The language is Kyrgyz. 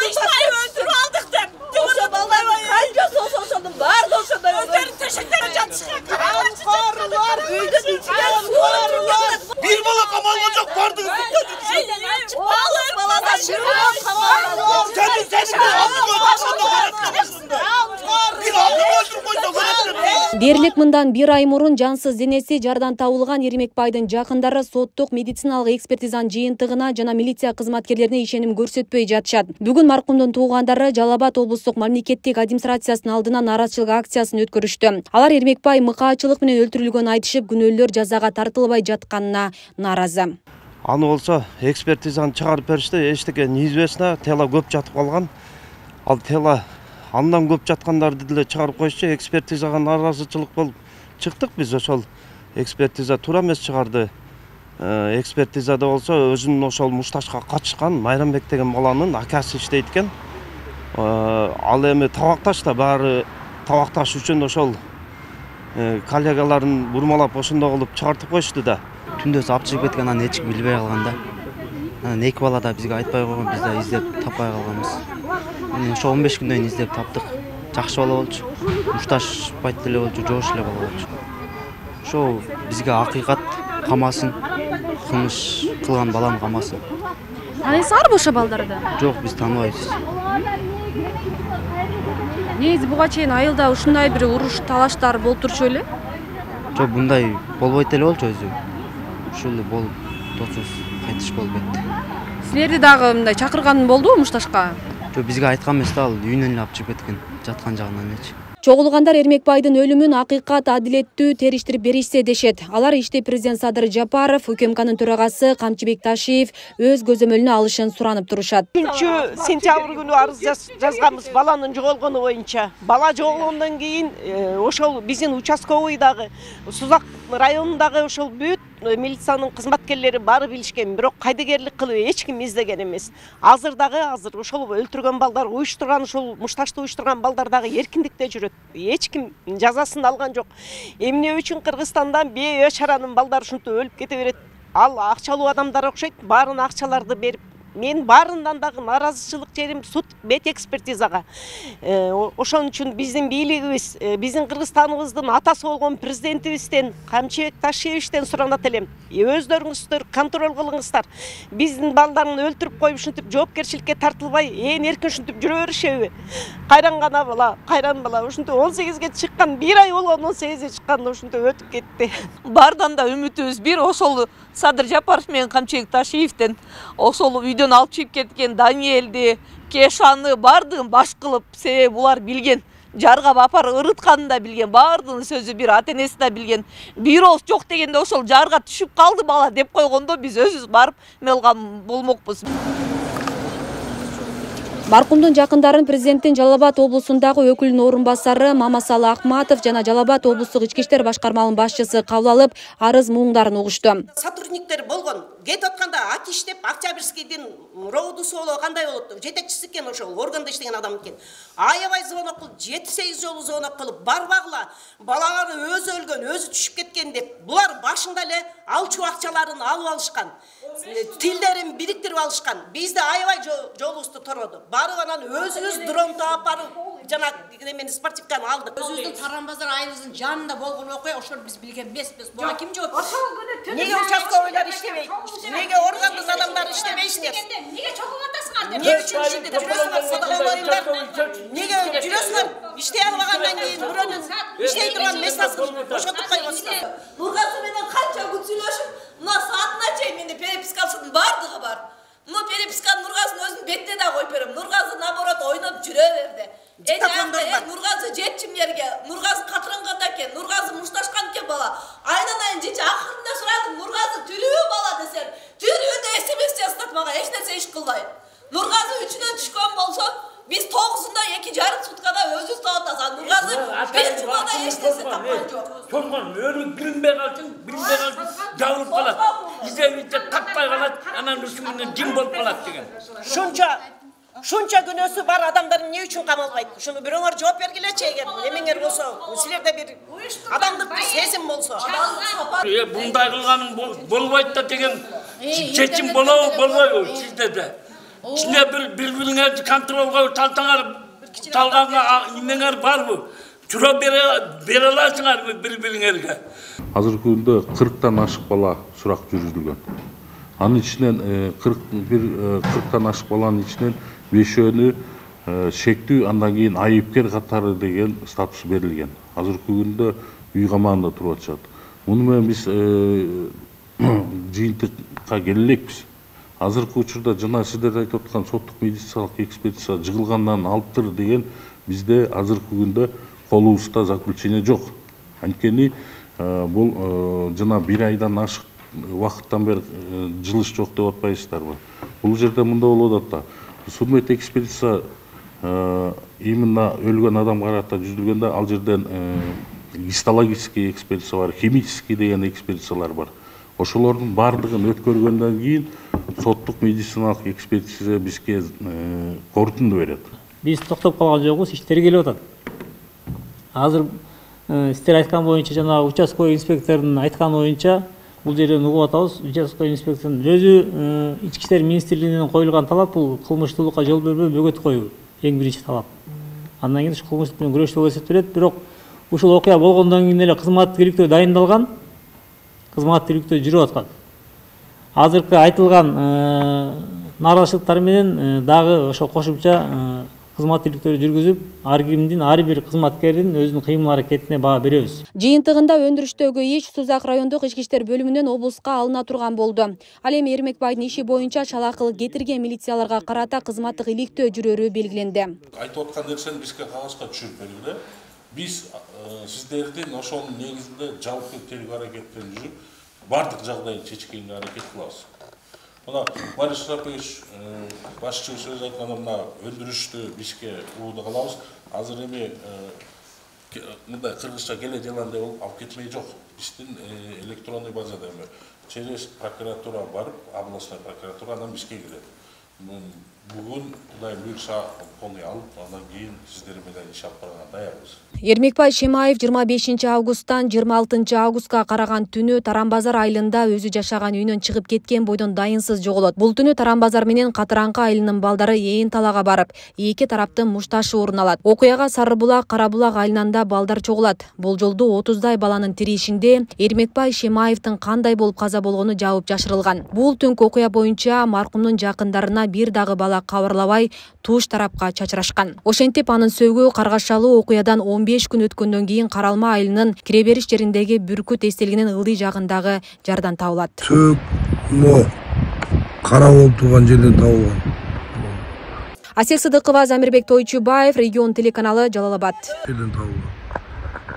Тыштай öldürüp aldık dem. Oşa balay kancası olsa oşanın var da oşanday olur. Özlerin teşekkürleri çatışına karar. Üydün içine suarlar. Bir bala kamal olacak vardınız. Bağlar balada şırılan kamal. Sen Дерлик мындан бир ай мурун жансыз денеси жардан табылган Эрмекбайдын жакындары соттук медициналык экспертизанын жыйынтыгына жана милиция кызматкерлерине ишеним көрсөтпөй жатышат. Бүгүн маркумдун туугандары Жалал Абад облустук мамлекеттик администрациясынын алдына нааразычылык акциясын өткөрүштү. Алар Эрмекбай мыкаачылык менен өлтүрүлгөнүн айтышып, күнөөлөр жазага тартылбай жатканына нааразы. Аны болсо экспертизаны чыгарып беришти, эчтеке неизвестно, тело көп жатып калган. Ал тело андан көп жаткандарды деле чыгарып койчу, экспертизага нааразычылык болуп чыктык биз. Ошол экспертиза туура эмес чыгарды. Экспертизада болсо өзүнүн ошол мушташка катышкан Майрамбек деген баланын акасы иштейт экен. Ал эми табакташ да баары табакташ үчүн ошол коллегаларын бурмалап ошондой кылып чыгартып коюшту да. Түндөсү алып чыгып кеткен, анан эч ким билбей калган да. Анан эки бала да бизге айтпай койгон, биз да издеп таппай калганбыз. Ошо 15 күндөн кийин издеп таптык. Жакшы бала болчу. Мушташпайт деле болчу, жоош эле бала болчу. Ошо бизге акыйкат камасын, кылмыш кылган баланын камасын. Танысы барбы ошо балдарды? Жок, биз тааныбайбыз. Негизи буга чейин айылда ушундай бир уруш талаштар болуп турчу эле? Жок, мындай болбойт эле болчу өзү. Ушул эле болуп, тосуз кайтыш болуп кетти. Силерди дагы мындай чакырган болдубу мушташка? Жок, бизге айткан эмес да, ал үйүнөн эле алып чыгып кеткен, жаткан жагынан элечи. Чогулгандар Эрмекбайдын өлүмүн акыйкат, адилеттүү териштирип беришсе дешет. Алар иште президент Садыр Жапаров, УКМКнын төрагасы Камчыбек Ташиев өз көзөмөлүнө алышын суранып турушат. 3 сентябрь күнү арыз жазганбыз баланын жоголгону боюнча. Бала жоголгондон кийин ошол биздин участковыйдагы Сузак районундагы ошол бүт милициянын кызматкерлери баары билишкен, бирок кайдыгерлик кылып эч ким издеген эмес. Азыр ошол өлтүргөн балдар, уюштурган ошол мушташты уюштурган балдар дагы эркиндикте жүрөт. Эч ким жазасын алган жок. Эмне үчүн Кыргызстандан бейшаранын балдары ушинтип өлүп кете берет? Ал акчалуу адамдар окшойт, баарын акчаларды берип. Мен баарынан дагы нааразычылык жерим суд бет экспертизага. Ошон үчүн биздин бийлигибиз, биздин Кыргызстаныбыздын атасы болгон президентибизден, Камчыбек Ташиевичтен суранат элем. Өздөрүңүздөр контроль кылыңыздар. Биздин балдарын өлтүрүп коюп ушинтип жоопкерчиликке тартылбай, эркин ушинтип жүрө беришеби? Кайран гана бала, кайран бала ушинтип 18ге чыккан, 1 ай болгон 18ге чыккан ушинтип өтүп кетти. Бардан да үмүтүбүз бир ошол Садыр Жапаров менен Камчыбек Ташиевден ошол үйдөн алып чыгып кеткен Даниэлди, Кешаны бардыгын баш кылып, себеби булар билген. Жарга апарып ырытканын да билген, бардыгын сөзү бир ата-энеси да билген. Бирөөс жок дегенде ошол жарга түшүп калды бала деп койгондо биз өзүбүз барып мелгам болмокпуз. Маркумдун жакындарын президенттин Жалал Абад облусундагы өкүлүнүн орун басары Мамасалы Акматов жана Жалал Абад облустук ички иштер башкармалынын башчысы кабыл алып, арыз муңдарын угушту. Сотрудниктер болгон, кетип атканда ак иштеп Октябрьскийдин роудусу боло кандай болот? Жетекчиси экен ошол органда иштеген адам экен. Аябай звонок кылып, 7-8 жолу звонок кылып, барбагыла, балалары өзү өлгөн, өзү түшүп кеткен деп. Булар башында эле алчу акчаларын алып алышкан. Тилдерин бириктирип алышкан. Бизде аябай жолубузду тороду. Барып анан өзүбүз дрон таап барып, жана мен спортивканы алдык. Өзүбүздүн Таранбазар айылыбыздын жанында болгон окуя, ошол биз билген эмеспиз. Буга ким жооп? Неге участковыйлар иштебейт? Неге органдын адамдары иштебейт? Неге чогуу атасыңар деп? Эмне үчүн иштеп жүрөсүңөр, содолоюңдар? Неге жүрөсүңөр? Иштей албагандан кийин бирөөнүн иштей турган месасын бошотуп койгонсуңар. Нургазы менен канча күн сүйлөшүп, мына саатына чейин менде перепискасынын бардыгы бар. Ну переписканы Нургазын өзүнүн бетине да коюп берем. Нургазы наоборот ойноп жүрө берди. Нургазы жетчим жерге, Нургазы катыранган экен, Нургазы мушташкан экен бала. Айнан жечи акырында сурадым, Нургазы тирүү бала десем, тирүүндө СМС жазат мага, эч нерсе иш кылбайт. Нургазы 3-нөн түшкөн болсо, биз 9-унда 2,5 суткада өзүбүз таап атасыз. Нургазы 1 жумада эч нерсе тапкан жок. Чоңгон өлүп билинбей калсын, жабылып калат. Изебитте таппай калат, анан ушунун жин болуп калат деген. Шунча күнөөсү бар адамдар эмне үчүн камалбайт? Ушуну бирөөңөр жооп бергилечи эгер эмеңер болсо, силерде бир адамдык сезим болсо. Мындай кылганың болбойт да деген чечим болобу, болбойбу сизде де? Силер bir-бириңерди контролго талганга немеңер барбы? Тура бере аласыңарбы bir-бириңерге? Азыркы күндө 40тан ашык бала сурак жүргүзүлгөн. Анын ичинен 40тан ашык баланын ичинен 5-өөнү шектүү, андан кийин айыпкер катары деген статус берилген. Азыркы күндө үй камагында туруп атышат. Муну менен биз жыйынтыкка келе элекпиз. Азыркы учурда жана сиздер айтып аткан соттук медициналык экспертиза жыгылгандан алыптыр деген бизде азыркы күндө колубузда заключение жок. Анткени бул жана 1 айдан ашык убакыттан бери жылыш жок деп атпайсыздарбы? Бул жерде мындай болуп атат да. Судмед экспертиза именно өлгөн адам карата жүзүлгөндө ал жерден гистологический экспертиза бар, химический деген экспертизалар бар. Ошолордун бардыгын өткөргөндөн кийин соттук медициналык экспертиза бизге корутунду берет. Биз токтоп калган жокпуз, иштер келип атат. Азыр сиздер айткан боюнча жана участковый инспектордун айтканы боюнча бул жерден угуп атабыз. Участковый инспектордун өзү ички иштер министрлигинен коюлган талап бул кылмыштуулукка жол бербөө, бөгөт коюу эң биринчи талап. Андан кийин ушу кылмыштык менен күрөштүү деп эсептелет. Бирок ушул окуя болгондон кийин эле кызматтуулуктуу дайындалган, кызматтуулуктуу жүрүп аткан. Азыркы айтылган нааразычылыктар менен дагы ошо кошумча кызматтуулуктарды жүргүзүп, ар кимдин, ар бир кызматкердин өзүнүн кыймыл аракетине баа беребиз. Жыйынтыгында өндүрүштөгү иш Сузак райондук ички иштер бөлүмүнөн облуска алына турган болду. Ал эми Эрмекбайдын иши боюнча чалакылык кетирген милицияларга карата кызматтык иликтөө жүрөрү белгиленди. Айтып аткан нерсени бизге кагазга түшүрүп бергиле. Биз сиздердин ошонун негизинде жалпы тергөө аракеттерин жүрүп бардык жагдайын чечкенге аракет кылабыз. Мына Борис Шарапович башчы сөз айтканда мына өндүрүштү бизге ууда калабыз. Азыр эми мындай кыргызча келе деландай болуп алып кетмей жок. Биздин электронный базада эми через прокуратура барып, областной прокуратура анан бизге келет. Бүгүн Кудайым буйрса кону алып, андан кийин сиздер менен иш алып барганга даярбыз. Эрмекбай Шемаев 25 августтан 26 августка караган түнү Таранбазар айылында өзү жашаган үйүнөн чыгып кеткен бойдон дайынсыз жоголот. Бул түнү Таранбазар менен Катыраңкы айылынын балдары Ээн талага барып, эки тараптын мушташы орун алат. Окуяга Сарыбулак, Карабулак айылында балдар чогулат. Бул жолду 30дай баланын тиришинде Эрмекбай Шемаевдин кандай болуп каза болгону жабып жашырылган. Бул түнкү окуя боюнча маркумдун жакындарына бир дагы бала кабарлабай туш тарапка чачырашкан. Ошентип анын сөөгү каргашалуу окуядан 15 күн өткөндөн кийин Каралма айылынын кире бериш жериндеги Бүркүт эстелигинин ылдый жагындагы жардан табылат. Сөк кара болуп турган жерден табылган. Асел Сыдыкова, Замирбек Тойчубаев, Регион телеканалы, Жалал Абад.